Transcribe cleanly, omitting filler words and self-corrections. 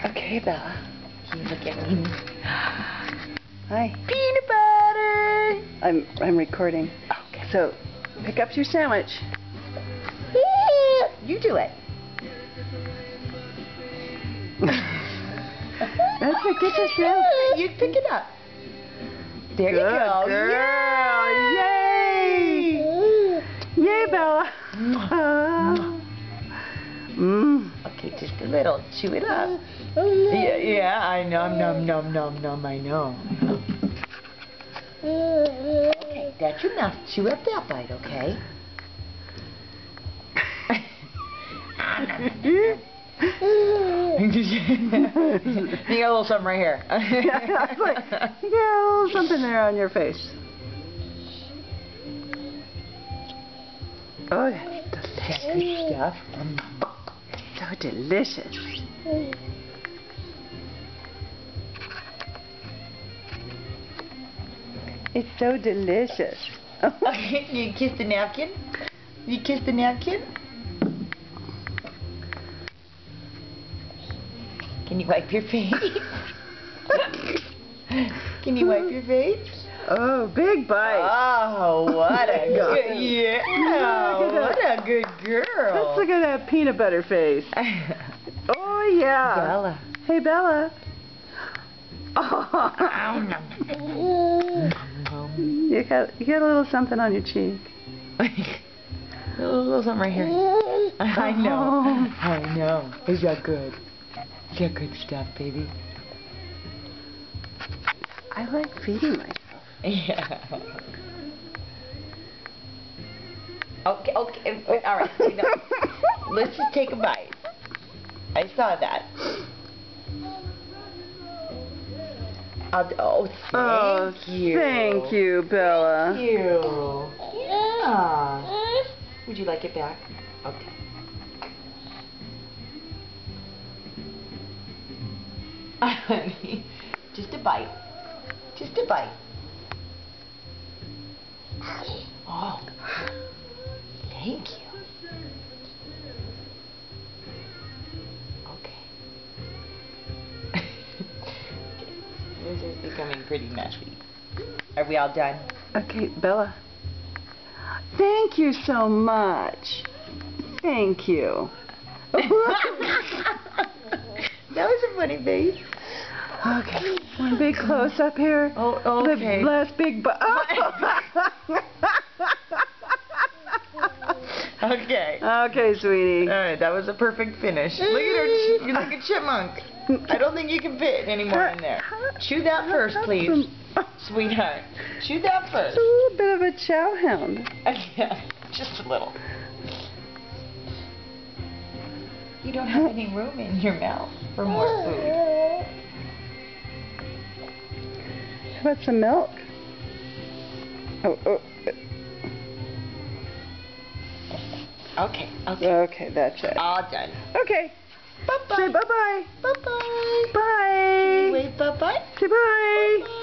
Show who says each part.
Speaker 1: Okay, Bella.
Speaker 2: Can you look at me?
Speaker 1: Hi.
Speaker 2: Peanut butter!
Speaker 1: I'm recording.
Speaker 2: Okay.
Speaker 1: So, pick up your sandwich.
Speaker 2: You do it.
Speaker 1: That's it. Get your sandwich.
Speaker 2: You pick it up. There you go.
Speaker 1: Girl. Yay! Yay, Bella.
Speaker 2: Okay, just a little. Chew it up. Yeah, I know. Nom. I know. Okay, that's enough. Chew up that bite, okay? You got a little something right here.
Speaker 1: You got a little something there on your face. Oh, that's delicious.
Speaker 2: Good stuff.
Speaker 1: So delicious. It's so delicious.
Speaker 2: Okay, you kiss the napkin? You kiss the napkin? Can you wipe your face? Can you wipe your face?
Speaker 1: Oh, big bite.
Speaker 2: Oh, what a good, yeah, what a good girl.
Speaker 1: Let's look at that peanut butter face. Oh, yeah.
Speaker 2: Bella.
Speaker 1: Hey, Bella. Oh. You got a little something on your cheek.
Speaker 2: A little something right here. I know. Is that good? Is that good stuff, baby?
Speaker 1: I like feeding myself.
Speaker 2: Yeah. Okay. All right. Let's just take a bite. I saw that. Thank you.
Speaker 1: Thank you, Bella.
Speaker 2: Thank you. Yeah. Would you like it back? Okay. Honey, just a bite. Just a bite. Oh, thank you. Okay. This is becoming pretty messy. Are we all done?
Speaker 1: Okay, Bella. Thank you so much. Thank you.
Speaker 2: That was a funny face.
Speaker 1: Okay, one big close up here.
Speaker 2: Oh, okay.
Speaker 1: The last big
Speaker 2: Okay.
Speaker 1: Okay, sweetie.
Speaker 2: All right, that was a perfect finish. Look at her. You're like a chipmunk. I don't think you can fit any more in there. Chew that first, please, sweetheart. Chew that first.
Speaker 1: A little bit of a chow hound.
Speaker 2: Yeah, just a little. You don't have any room in your mouth for more food.
Speaker 1: How about some milk? Oh.
Speaker 2: Okay.
Speaker 1: Okay, that's it.
Speaker 2: All done.
Speaker 1: Okay.
Speaker 2: Bye-bye.
Speaker 1: Say bye-bye.
Speaker 2: Bye-bye.
Speaker 1: Bye.
Speaker 2: Wait, bye-bye.
Speaker 1: Say bye.
Speaker 2: Bye-bye.